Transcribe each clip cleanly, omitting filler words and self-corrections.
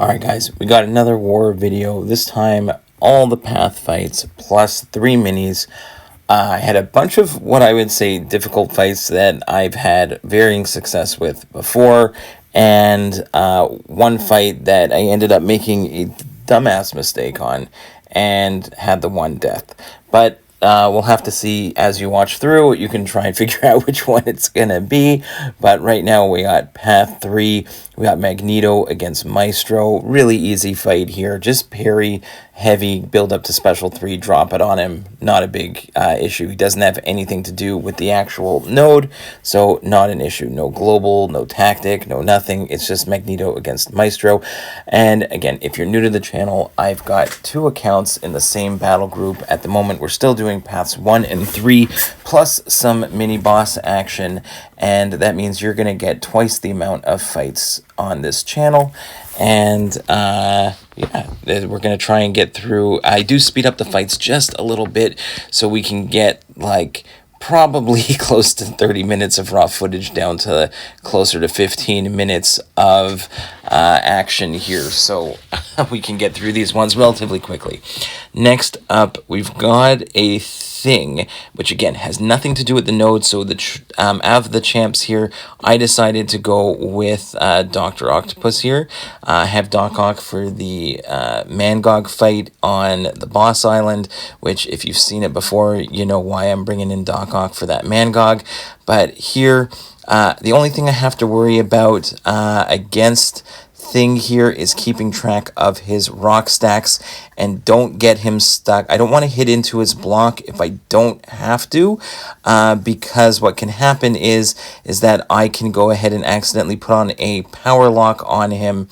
Alright guys, we got another war video. This time, all the path fights plus 3 minis. I had a bunch of what I would say difficult fights that I've had varying success with before. And one fight that I ended up making a dumbass mistake on and had the one death. But we'll have to see as you watch through. You can try and figure out which one it's going to be. But right now we got Path 3. We got Magneto against Maestro. Really easy fight here. Just parry, heavy, build up to special 3, drop it on him. Not a big issue. He doesn't have anything to do with the actual node. So not an issue. No global, no tactic, no nothing. It's just Magneto against Maestro. And again, if you're new to the channel, I've got 2 accounts in the same battle group. At the moment, we're still doing paths 1 and 3 plus some mini boss action, and that means you're gonna get twice the amount of fights on this channel. And yeah, we're gonna try and get through. I do speed up the fights just a little bit so we can get like probably close to 30 minutes of raw footage down to closer to 15 minutes of action here, so we can get through these ones relatively quickly. Next up, we've got a thing, which again has nothing to do with the node. So the out of the champs here, I decided to go with Dr. Octopus here. Have Doc Ock for the MCOC fight on the boss island, which if you've seen it before, you know why I'm bringing in Doc Ock for that MCOC. But here, the only thing I have to worry about against thing here is keeping track of his rock stacks and don't get him stuck. I don't want to hit into his block if I don't have to, because what can happen is that I can go ahead and accidentally put on a power lock on him.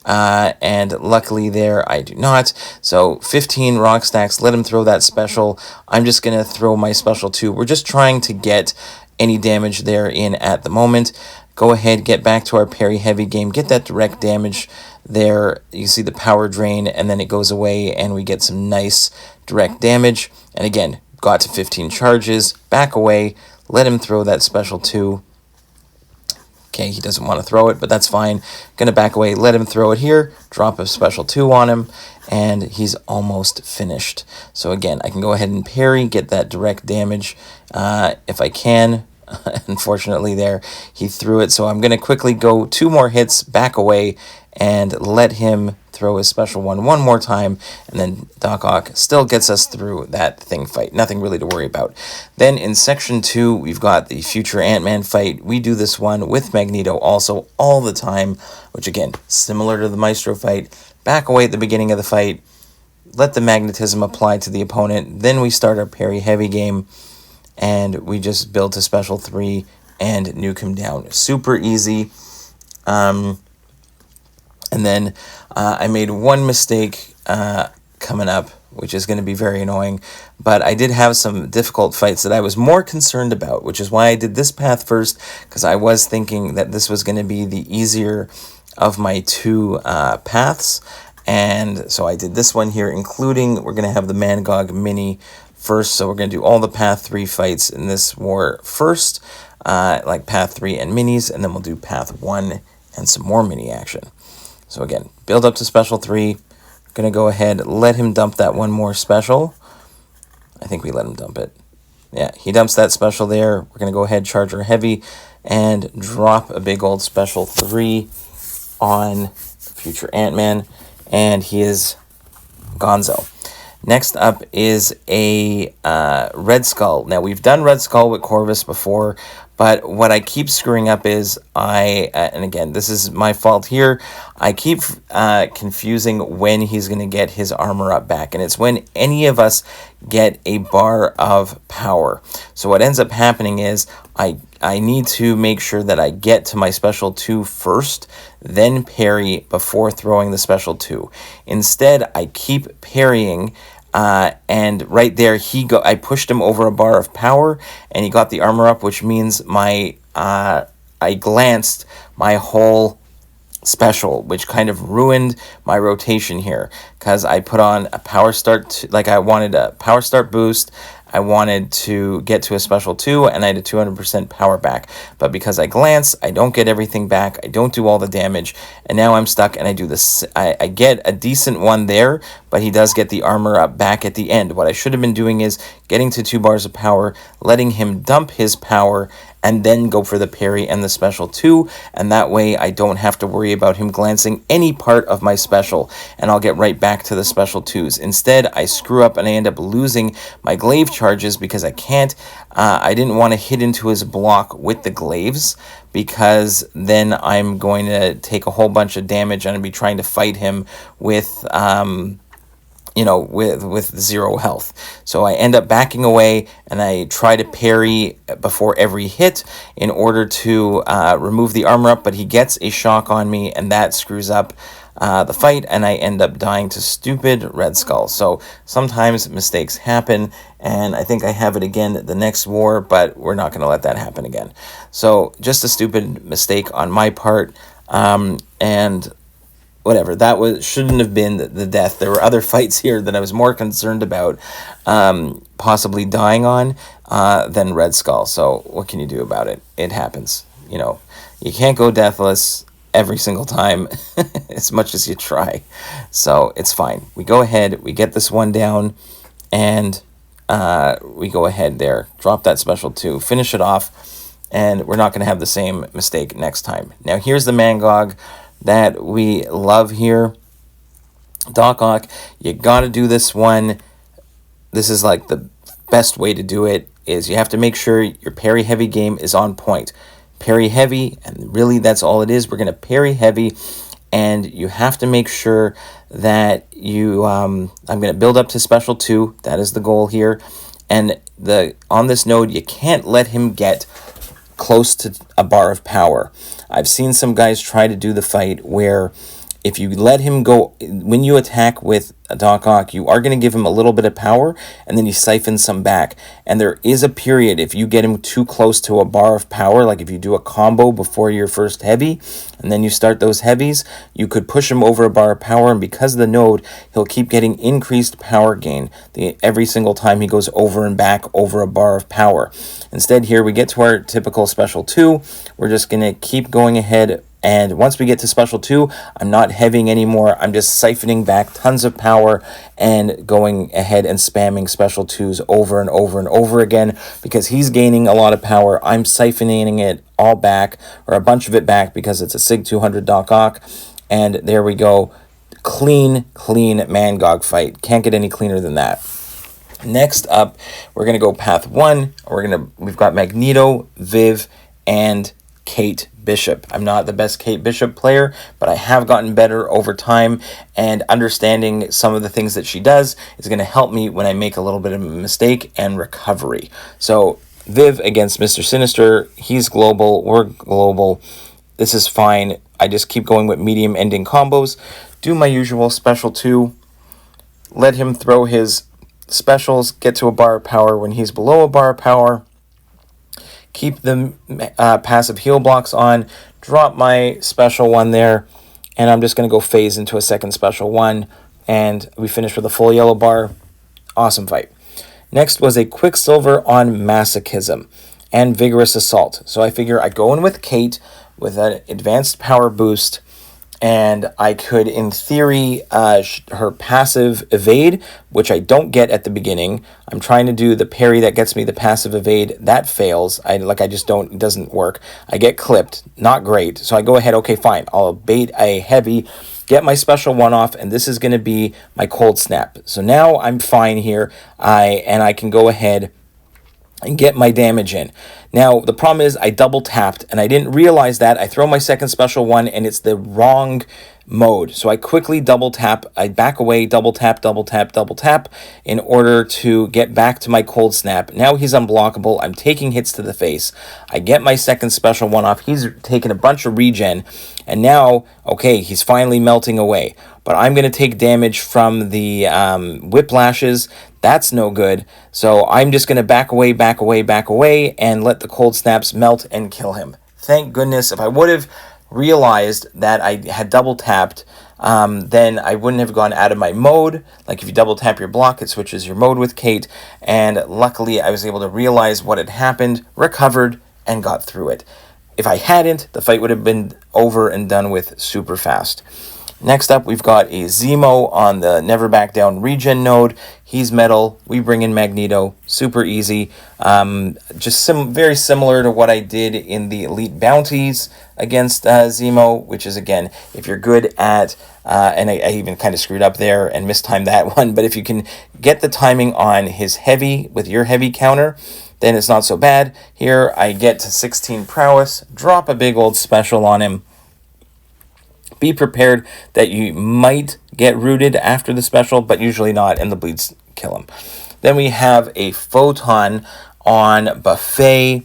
And luckily there I do not. So 15 rock stacks, let him throw that special. I'm just going to throw my special too. We're just trying to get any damage there in at the moment. Go ahead, get back to our parry heavy game, get that direct damage there. You see the power drain, and then it goes away, and we get some nice direct damage. And again, got to 15 charges, back away, let him throw that special 2. Okay, he doesn't want to throw it, but that's fine. Gonna back away, let him throw it here, drop a special 2 on him, and he's almost finished. So again, I can go ahead and parry, get that direct damage if I can. Unfortunately there, he threw it, so I'm going to quickly go 2 more hits, back away, and let him throw his special one more time, and then Doc Ock still gets us through that thing fight. Nothing really to worry about. Then in section 2, we've got the future Ant-Man fight. We do this one with Magneto also all the time, which again, similar to the Maestro fight. Back away at the beginning of the fight, let the magnetism apply to the opponent, then we start our parry heavy game, and we just build to special 3 and nuke him down. Super easy. And then I made one mistake coming up, which is going to be very annoying. But I did have some difficult fights that I was more concerned about, which is why I did this path first, because I was thinking that this was going to be the easier of my 2 paths. And so I did this one here, including we're going to have the MCOC mini first. So we're going to do all the path 3 fights in this war first, like path 3 and minis, and then we'll do path 1 and some more mini action. So again, build up to special 3. Going to go ahead, let him dump that one more special. I think we let him dump it. Yeah, he dumps that special there. We're going to go ahead, charge our heavy, and drop a big old special 3 on future Ant-Man, and he is gonzo. Next up is a Red Skull. Now, we've done Red Skull with Corvus before, but what I keep screwing up is and again, this is my fault here, I keep confusing when he's going to get his armor up back, and it's when any of us get a bar of power. So what ends up happening is I need to make sure that I get to my special 2 first, then parry before throwing the special 2. Instead, I keep parrying, and right there I pushed him over a bar of power, and he got the armor up, which means I glanced my whole special, which kind of ruined my rotation here, because I put on a power start, like I wanted a power start boost, I wanted to get to a special 2, and I had a 200% power back. But because I glance, I don't get everything back. I don't do all the damage, and now I'm stuck, and I do this. I get a decent one there, but he does get the armor up back at the end. What I should have been doing is getting to 2 bars of power, letting him dump his power, and then go for the parry and the special 2, and that way I don't have to worry about him glancing any part of my special, and I'll get right back to the special 2s. Instead, I screw up and I end up losing my glaive charges because I can't. I didn't want to hit into his block with the glaives, because then I'm going to take a whole bunch of damage and I'd be trying to fight him with with 0 health. So I end up backing away, and I try to parry before every hit in order to remove the armor up, but he gets a shock on me, and that screws up the fight, and I end up dying to stupid Red Skull. So sometimes mistakes happen, and I think I have it again the next war, but we're not going to let that happen again. So just a stupid mistake on my part, and whatever, that shouldn't have been the death. There were other fights here that I was more concerned about possibly dying on than Red Skull. So what can you do about it? It happens. You can't go deathless every single time as much as you try. So it's fine. We go ahead, we get this one down, and we go ahead there, drop that special 2, finish it off, and we're not going to have the same mistake next time. Now here's the Mangog that we love here. Doc Ock, you gotta do this one. This is like the best way to do it, is you have to make sure your parry heavy game is on point. Parry heavy, and really that's all it is. We're gonna parry heavy, and you have to make sure that you I'm gonna build up to special 2. That is the goal here. And on this node, you can't let him get close to a bar of power. I've seen some guys try to do the fight where if you let him go, when you attack with a Doc Ock, you are going to give him a little bit of power, and then you siphon some back. And there is a period, if you get him too close to a bar of power, like if you do a combo before your first heavy, and then you start those heavies, you could push him over a bar of power, and because of the node, he'll keep getting increased power gain every single time he goes over and back over a bar of power. Instead, here we get to our typical special 2. We're just going to keep going ahead, and once we get to special 2, I'm not heavying anymore. I'm just siphoning back tons of power and going ahead and spamming special 2s over and over and over again, because he's gaining a lot of power. I'm siphoning it all back, or a bunch of it back, because it's a SIG 200 Doc Ock. And there we go. Clean Mangog fight. Can't get any cleaner than that. Next up, we're going to go path 1. We've got Magneto, Viv, and Kate Bishop. I'm not the best Kate Bishop player, but I have gotten better over time, and understanding some of the things that she does is going to help me when I make a little bit of a mistake and recovery. So Viv against Mr. Sinister, he's global, we're global. This is fine. I just keep going with medium ending combos, do my usual special 2, let him throw his specials, get to a bar of power when he's below a bar of power, keep the passive heal blocks on, drop my special 1 there, and I'm just going to go phase into a second special 1, and we finish with a full yellow bar. Awesome fight. Next was a Quicksilver on Masochism and Vigorous Assault. So I figure I go in with Kate with an advanced power boost, and I could, in theory, her passive evade, which I don't get at the beginning. I'm trying to do the parry that gets me the passive evade. That fails. It doesn't work. I get clipped. Not great. So I go ahead, okay, fine. I'll bait a heavy, get my special 1 off, and this is going to be my cold snap. So now I'm fine here, I can go ahead and get my damage in. Now, the problem is I double tapped, and I didn't realize that. I throw my second special 1, and it's the wrong mode. So I quickly double tap. I back away, double tap, double tap, double tap in order to get back to my cold snap. Now he's unblockable. I'm taking hits to the face. I get my second special 1 off. He's taking a bunch of regen, and now, okay, he's finally melting away. But I'm going to take damage from the whiplashes. That's no good. So I'm just going to back away, and let the cold snaps melt and kill him. Thank goodness. If I would have realized that I had double tapped, then I wouldn't have gone out of my mode. Like if you double tap your block, it switches your mode with Kate. And luckily, I was able to realize what had happened, recovered, and got through it. If I hadn't, the fight would have been over and done with super fast. Next up, we've got a Zemo on the Never Back Down regen node. He's metal. We bring in Magneto. Super easy. Just very similar to what I did in the Elite Bounties against Zemo, which is, again, if you're good at, and I even kind of screwed up there and mistimed that one, but if you can get the timing on his heavy with your heavy counter, then it's not so bad. Here, I get to 16 prowess, drop a big old special on him. Be prepared that you might get rooted after the special, but usually not, and the bleeds kill him. Then we have a Photon on Buffet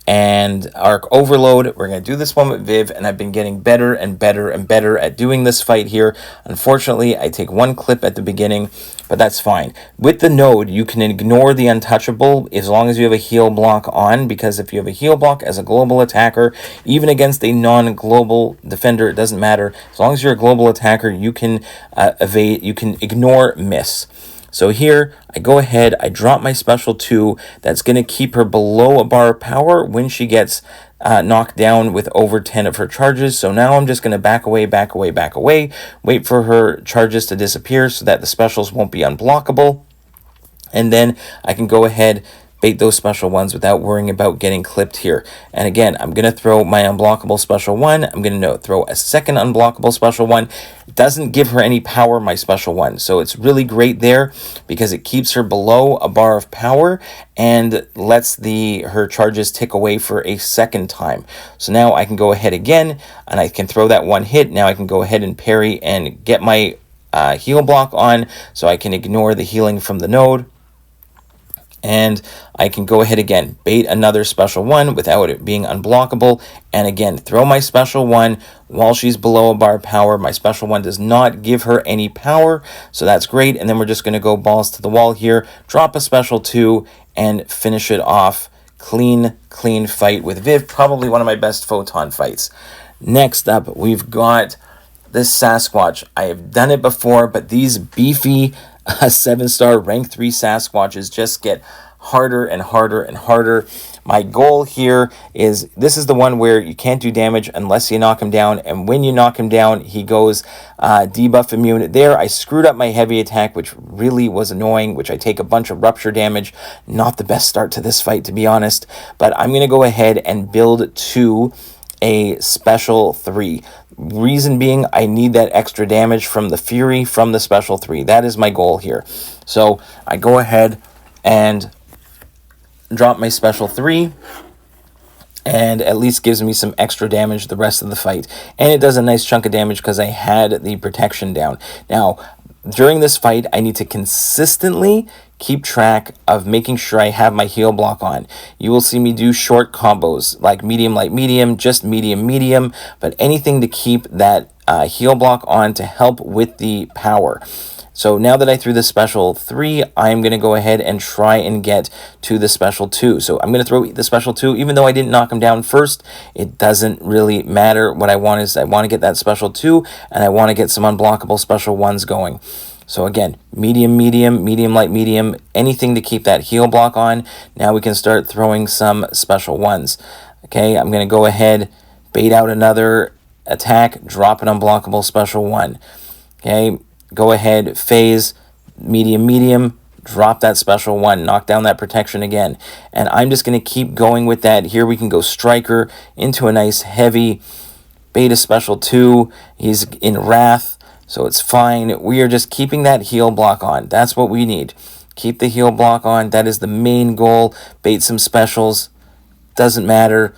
and Arc Overload. We're going to do this one with Viv, and I've been getting better and better and better at doing this fight here. Unfortunately, I take one clip at the beginning, but that's fine. With the node, you can ignore the untouchable as long as you have a heal block on, because if you have a heal block as a global attacker, even against a non-global defender, it doesn't matter. As long as you're a global attacker, you can evade, you can ignore miss. So here, I go ahead, I drop my special 2. That's going to keep her below a bar of power when she gets knocked down with over 10 of her charges. So now I'm just going to back away, wait for her charges to disappear so that the specials won't be unblockable. And then I can go ahead, bait those special ones without worrying about getting clipped here. And again, I'm going to throw my unblockable special 1. I'm going to throw a second unblockable special 1. It doesn't give her any power, my special 1. So it's really great there because it keeps her below a bar of power and lets her charges tick away for a second time. So now I can go ahead again and I can throw that one hit. Now I can go ahead and parry and get my heal block on so I can ignore the healing from the node. And I can go ahead again, bait another special 1 without it being unblockable, and again, throw my special 1 while she's below a bar of power. My special 1 does not give her any power, so that's great. And then we're just going to go balls to the wall here, drop a special 2, and finish it off. Clean fight with Viv, probably one of my best Photon fights. Next up, we've got this Sasquatch. I have done it before, but these beefy 7-star rank 3 Sasquatches just get harder and harder and harder. My goal here is, this is the one where you can't do damage unless you knock him down, and when you knock him down, he goes debuff immune. There, I screwed up my heavy attack, which really was annoying, which I take a bunch of rupture damage. Not the best start to this fight, to be honest, but I'm going to go ahead and build to a special 3. Reason being, I need that extra damage from the Fury from the special 3. That is my goal here. So I go ahead and drop my special 3, and at least gives me some extra damage the rest of the fight. And it does a nice chunk of damage because I had the protection down. Now, during this fight, I need to consistently keep track of making sure I have my heal block on. You will see me do short combos, like medium, light, medium, just medium, medium, but anything to keep that heal block on to help with the power. So now that I threw the special 3, I'm going to go ahead and try and get to the special 2. So I'm going to throw the special 2, even though I didn't knock him down first. It doesn't really matter. What I want is I want to get that special 2, and I want to get some unblockable special 1s going. So again, medium, medium, medium, light, medium, anything to keep that heal block on. Now we can start throwing some special 1s. Okay, I'm going to go ahead, bait out another attack, drop an unblockable special 1. Okay, go ahead, phase, medium, medium, drop that special 1, knock down that protection again. And I'm just going to keep going with that. Here we can go striker into a nice heavy beta special 2. He's in wrath, so it's fine. We are just keeping that heal block on. That's what we need. Keep the heal block on. That is the main goal. Bait some specials. Doesn't matter.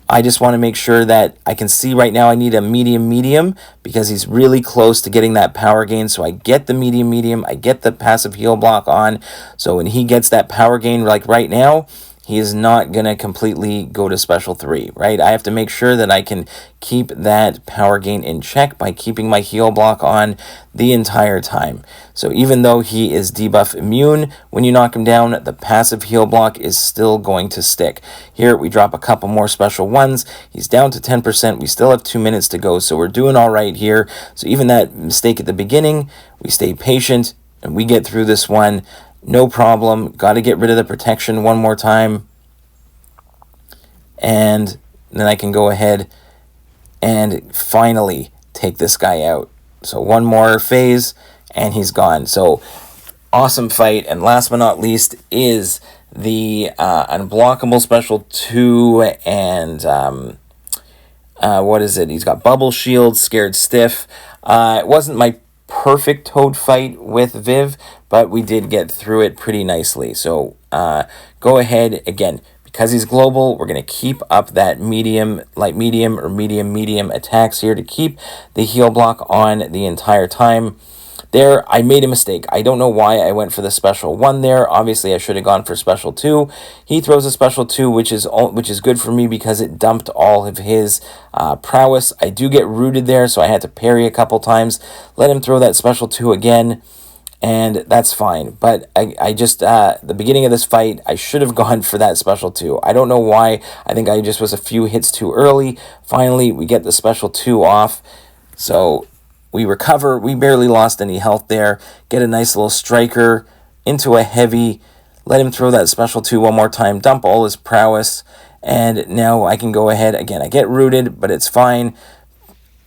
I just want to make sure that I can see right now I need a medium, medium, because he's really close to getting that power gain. So I get the medium, medium. I get the passive heal block on. So when he gets that power gain, like right now, he is not going to completely go to special 3, right? I have to make sure that I can keep that power gain in check by keeping my heal block on the entire time. So even though he is debuff immune, when you knock him down, the passive heal block is still going to stick. Here we drop a couple more special ones. He's down to 10%. We still have 2 minutes to go, so we're doing all right here. So even that mistake at the beginning, we stay patient and we get through this one. No problem. Got to get rid of the protection one more time. And then I can go ahead and finally take this guy out. So one more phase and he's gone. So awesome fight. And last but not least is the unblockable special 2 and what is it? He's got bubble shield, scared stiff. It wasn't my perfect Toad fight with Viv, but we did get through it pretty nicely. So go ahead again. Because he's global, we're going to keep up that medium, light medium, or medium attacks here to keep the heal block on the entire time. There, I made a mistake. I don't know why I went for the special 1 there. Obviously, I should have gone for special 2. He throws a special 2, which is good for me because it dumped all of his prowess. I do get rooted there, so I had to parry a couple times. Let him throw that special 2 again. And that's fine. But I just, the beginning of this fight, I should have gone for that special 2. I don't know why. I think I just was a few hits too early. Finally, we get the special 2 off. So we recover. We barely lost any health there. Get a nice little striker into a heavy. Let him throw that special 2 one more time. Dump all his prowess. And now I can go ahead. Again, I get rooted, but it's fine.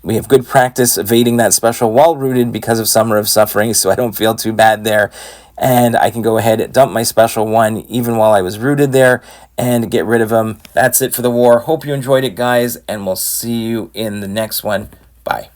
We have good practice evading that special while rooted because of Summer of Suffering, so I don't feel too bad there. And I can go ahead and dump my special 1 even while I was rooted there and get rid of him. That's it for the war. Hope you enjoyed it, guys, and we'll see you in the next one. Bye.